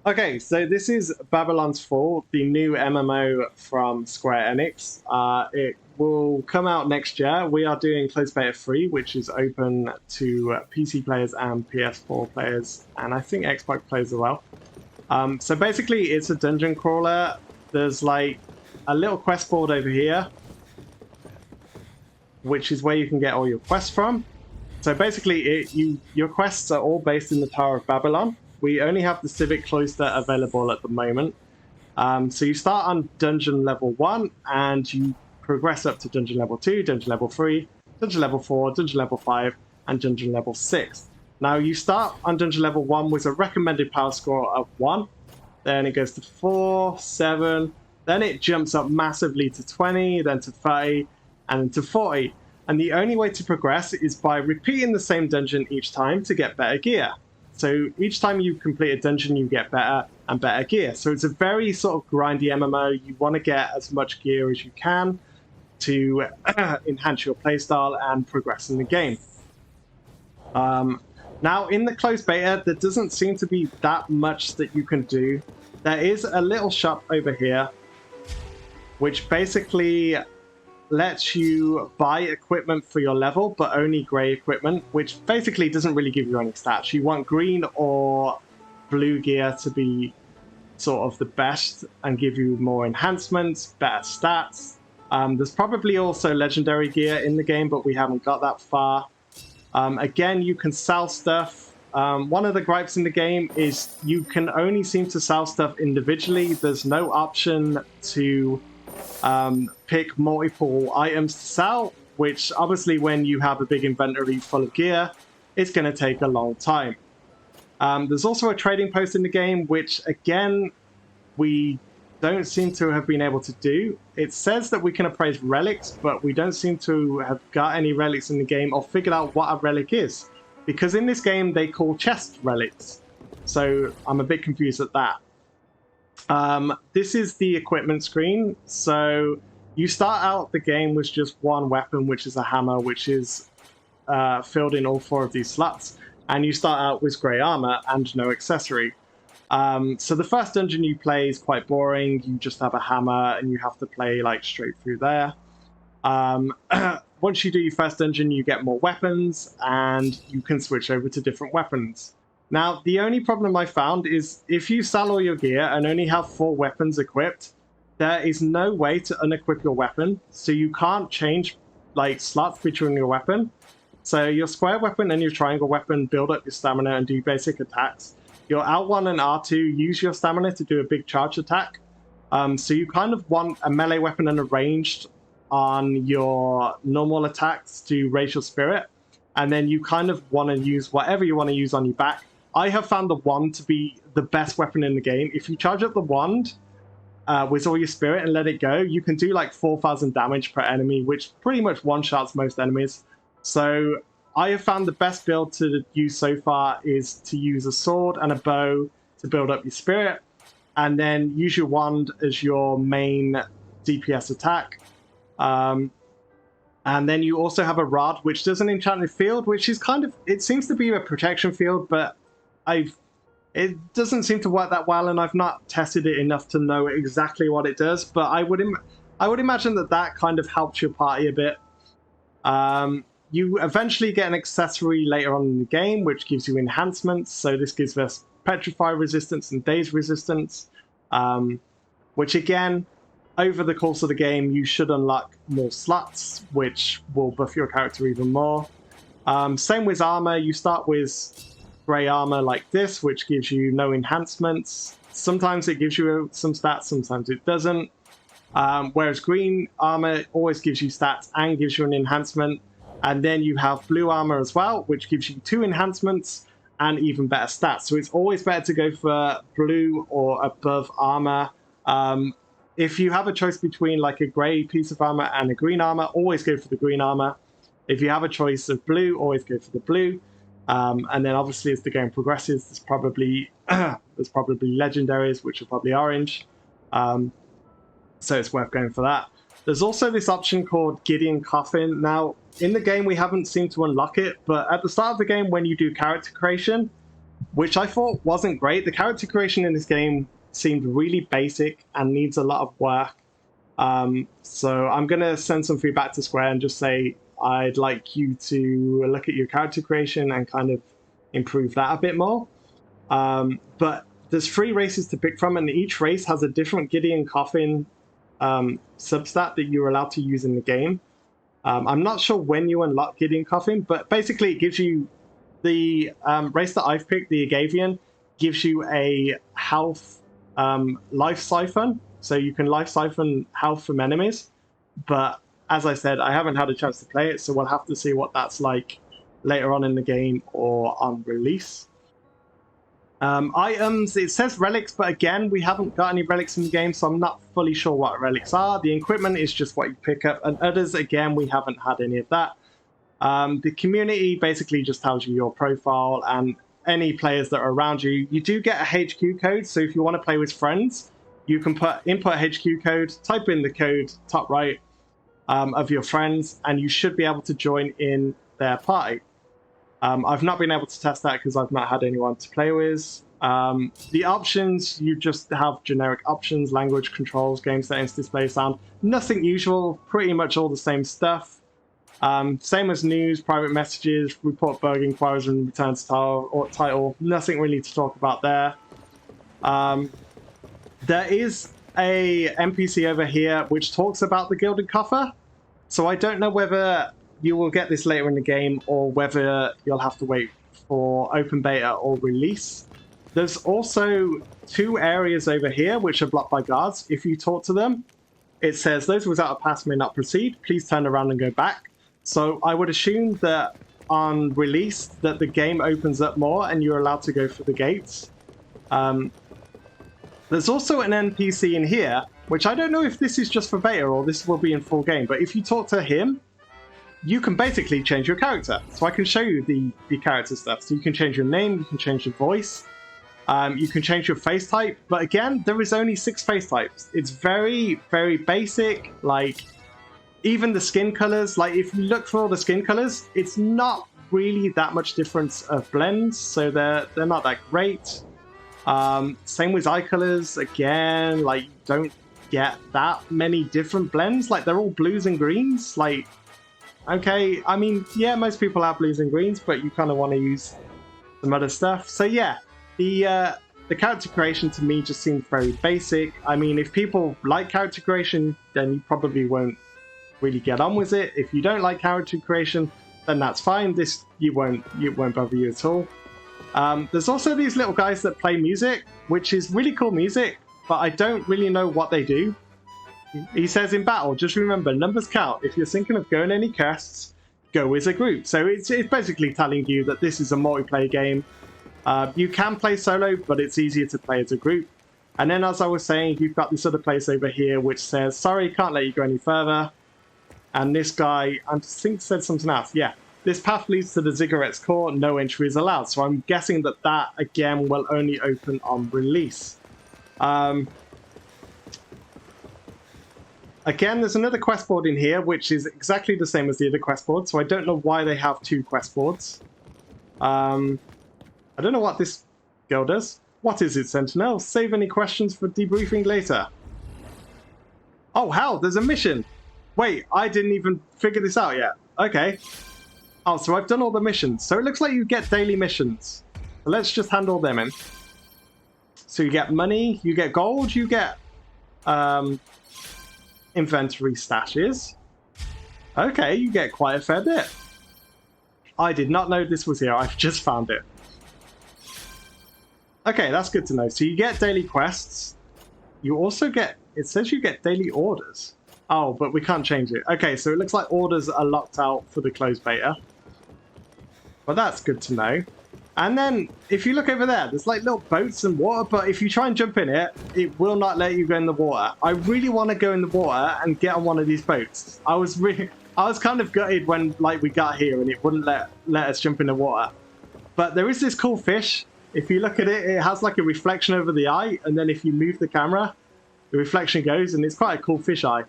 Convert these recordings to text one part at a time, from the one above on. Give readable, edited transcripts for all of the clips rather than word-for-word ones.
Okay, so this is Babylon's Fall, the new MMO from Square Enix. It will come out next year. We are doing closed beta 3, which is open to PC players and PS4 players, and I think Xbox players as well. So basically, it's a dungeon crawler. There's like a little quest board over here, which is where you can get all your quests from. So basically, your quests are all based in the Tower of Babylon. We only have the Civic Cloister available at the moment. So you start on dungeon level 1, and you progress up to dungeon level 2, dungeon level 3, dungeon level 4, dungeon level 5, and dungeon level 6. Now, you start on dungeon level 1 with a recommended power score of 1. Then it goes to 4, 7. Then it jumps up massively to 20, then to 30, and to 40. And the only way to progress is by repeating the same dungeon each time to get better gear. So each time you complete a dungeon, you get better and better gear. So it's a very sort of grindy MMO. You want to get as much gear as you can to enhance your playstyle and progress in the game. Now, in the closed beta, there doesn't seem to be that much that you can do. There is a little shop over here, which basically lets you buy equipment for your level, but only grey equipment, which basically doesn't really give you any stats. You want green or blue gear to be sort of the best and give you more enhancements, better stats. There's probably also legendary gear in the game, but we haven't got that far. Again, you can sell stuff. One of the gripes in the game is you can only seem to sell stuff individually. There's no option to pick multiple items to sell, which obviously when you have a big inventory full of gear, it's going to take a long time. There's also a trading post in the game, which again, we don't seem to have been able to do. It says that we can appraise relics, but we don't seem to have got any relics in the game or figured out what a relic is. Because in this game, they call chests relics. So I'm a bit confused at that. This is the equipment screen. So you start out the game with just one weapon, which is a hammer, which is filled in all 4 of these slots. And you start out with grey armor and no accessory. So the first dungeon you play is quite boring. You just have a hammer and you have to play like straight through there. Once you do your first dungeon, you get more weapons and you can switch over to different weapons. Now, the only problem I found is if you sell all your gear and only have 4 weapons equipped, there is no way to unequip your weapon. So you can't change like slots between your weapon. So your square weapon and your triangle weapon build up your stamina and do basic attacks. Your L1 and R2 use your stamina to do a big charge attack. So you kind of want a melee weapon and a ranged on your normal attacks to raise your spirit. And then you kind of want to use whatever you want to use on your back. I have found the wand to be the best weapon in the game. If you charge up the wand with all your spirit and let it go, you can do like 4,000 damage per enemy, which pretty much one-shots most enemies. So I have found the best build to use so far is to use a sword and a bow to build up your spirit, and then use your wand as your main DPS attack. And then you also have a rod, which does an enchanted field, which is kind of, it seems to be a protection field, but it doesn't seem to work that well, and I've not tested it enough to know exactly what it does, but I would imagine that kind of helps your party a bit. You eventually get an accessory later on in the game, which gives you enhancements. So this gives us Petrify resistance and Daze resistance, which again, over the course of the game, you should unlock more slots, which will buff your character even more. Same with armor. You start with grey armor like this, which gives you no enhancements. Sometimes it gives you some stats, sometimes it doesn't. Whereas green armor always gives you stats and gives you an enhancement. And then you have blue armor as well, which gives you 2 enhancements and even better stats. So it's always better to go for blue or above armor. If you have a choice between like a grey piece of armor and a green armor, always go for the green armor. If you have a choice of blue, always go for the blue. And then obviously as the game progresses, there's probably legendaries, which are probably orange. So it's worth going for that. There's also this option called Gideon Coffin. Now, in the game, we haven't seemed to unlock it, but at the start of the game, when you do character creation, which I thought wasn't great. The character creation in this game seemed really basic and needs a lot of work. So I'm going to send some feedback to Square and just say I'd like you to look at your character creation and kind of improve that a bit more. But there's 3 races to pick from, and each race has a different Gideon Coffin substat that you're allowed to use in the game. I'm not sure when you unlock Gideon Coffin, but basically it gives you the race that I've picked, the Agavian, gives you a health life siphon. So you can life siphon health from enemies. But as I said, I haven't had a chance to play it, so we'll have to see what that's like later on in the game or on release. Items, it says relics, but again, we haven't got any relics in the game, so I'm not fully sure what relics are. The equipment is just what you pick up, and others, again, we haven't had any of that. The community basically just tells you your profile and any players that are around you. You do get a HQ code, so if you want to play with friends, you can input HQ code, type in the code top right of your friends, and you should be able to join in their party. I've not been able to test that because I've not had anyone to play with. The options, you just have generic options, language controls, game settings, display sound. Nothing usual, pretty much all the same stuff. Same as news, private messages, report bug inquiries and return to title. Nothing really to talk about there. There is a NPC over here which talks about the Gilded Coffer. So I don't know whether you will get this later in the game or whether you'll have to wait for open beta or release. There's also 2 areas over here which are blocked by guards. If you talk to them, it says, those without a pass may not proceed. Please turn around and go back. So I would assume that on release that the game opens up more and you're allowed to go through the gates. There's also an NPC in here, which I don't know if this is just for beta or this will be in full game, but if you talk to him, you can basically change your character. So I can show you the character stuff. So you can change your name, you can change your voice, you can change your face type. But again, there is only 6 face types. It's very, very basic. Like, even the skin colors, like if you look for all the skin colors, it's not really that much difference of blends. So they're not that great. Same with eye colors. Again, like, you don't get that many different blends. Like, they're all blues and greens. Like, okay, I mean, yeah, most people have blues and greens, but you kind of want to use some other stuff. So yeah, the character creation to me just seems very basic. I mean, if people like character creation, then you probably won't really get on with it. If you don't like character creation, then that's fine. It won't bother you at all. There's also these little guys that play music, which is really cool music, but I don't really know what they do. He says in battle, just remember, numbers count. If you're thinking of going any quests, go as a group. So it's basically telling you that this is a multiplayer game. You can play solo, but it's easier to play as a group. And then, as I was saying, you've got this other place over here which says, sorry, can't let you go any further. And this guy, I think, said something else. Yeah, this path leads to the Ziggurats core. No entry is allowed. So I'm guessing that again, will only open on release. Again, there's another quest board in here, which is exactly the same as the other quest board, so I don't know why they have 2 quest boards. I don't know what this girl does. What is it, Sentinel? Save any questions for debriefing later. Oh, hell, there's a mission! Wait, I didn't even figure this out yet. Okay. Oh, so I've done all the missions. So it looks like you get daily missions. So let's just handle them in. So you get money, you get gold, you get inventory stashes. Okay, you get quite a fair bit. I did not know this was here. I've just found it. Okay, that's good to know. So you get daily quests. You also get, it says you get daily orders. Oh, but we can't change it. Okay, so it looks like orders are locked out for the closed beta. Well, that's good to know. And then, if you look over there, there's like little boats and water, but if you try and jump in it, it will not let you go in the water. I really want to go in the water and get on one of these boats. I was kind of gutted when we got here and it wouldn't let us jump in the water. But there is this cool fish. If you look at it, it has like a reflection over the eye, and then if you move the camera, the reflection goes, and it's quite a cool fish eye.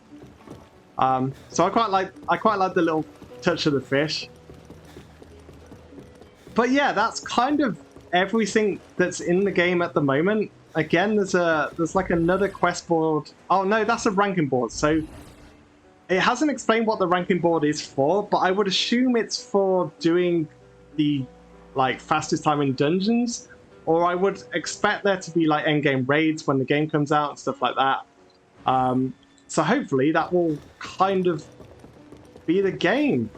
So I quite like the little touch of the fish. But yeah, that's kind of everything that's in the game at the moment. Again, there's like another quest board. Oh no, that's a ranking board. So it hasn't explained what the ranking board is for, but I would assume it's for doing the like fastest time in dungeons, or I would expect there to be like endgame raids when the game comes out and stuff like that. So hopefully that will kind of be the game.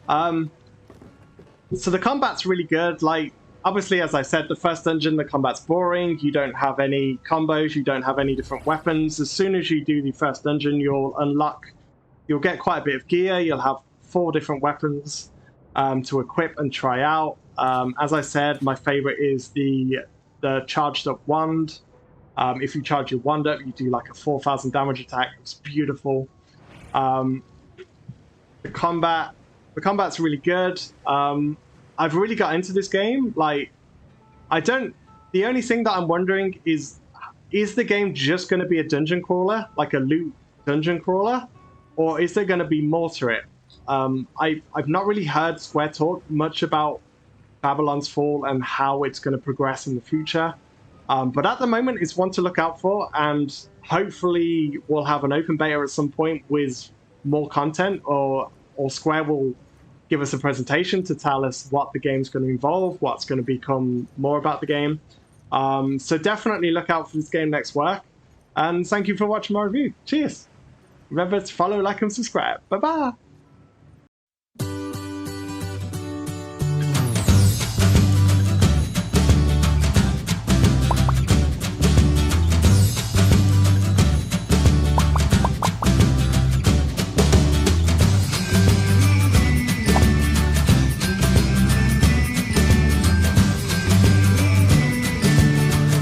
So the combat's really good. Like, obviously, as I said, the first dungeon, the combat's boring. You don't have any combos. You don't have any different weapons. As soon as you do the first dungeon, you'll get quite a bit of gear. You'll have 4 different weapons to equip and try out. As I said, my favorite is the charged up wand. If you charge your wand up, you do like a 4,000 damage attack. It's beautiful. The combat's really good. I've really got into this game. Like, the only thing that I'm wondering is the game just going to be a dungeon crawler, like a loot dungeon crawler, or is there going to be more to it? I've not really heard Square talk much about Babylon's Fall and how it's going to progress in the future. But at the moment, it's one to look out for, and hopefully we'll have an open beta at some point with more content, or Square will give us a presentation to tell us what the game's going to involve, what's going to become more about the game. So definitely look out for this game next work. And thank you for watching my review. Cheers. Remember to follow, like, and subscribe. Bye-bye.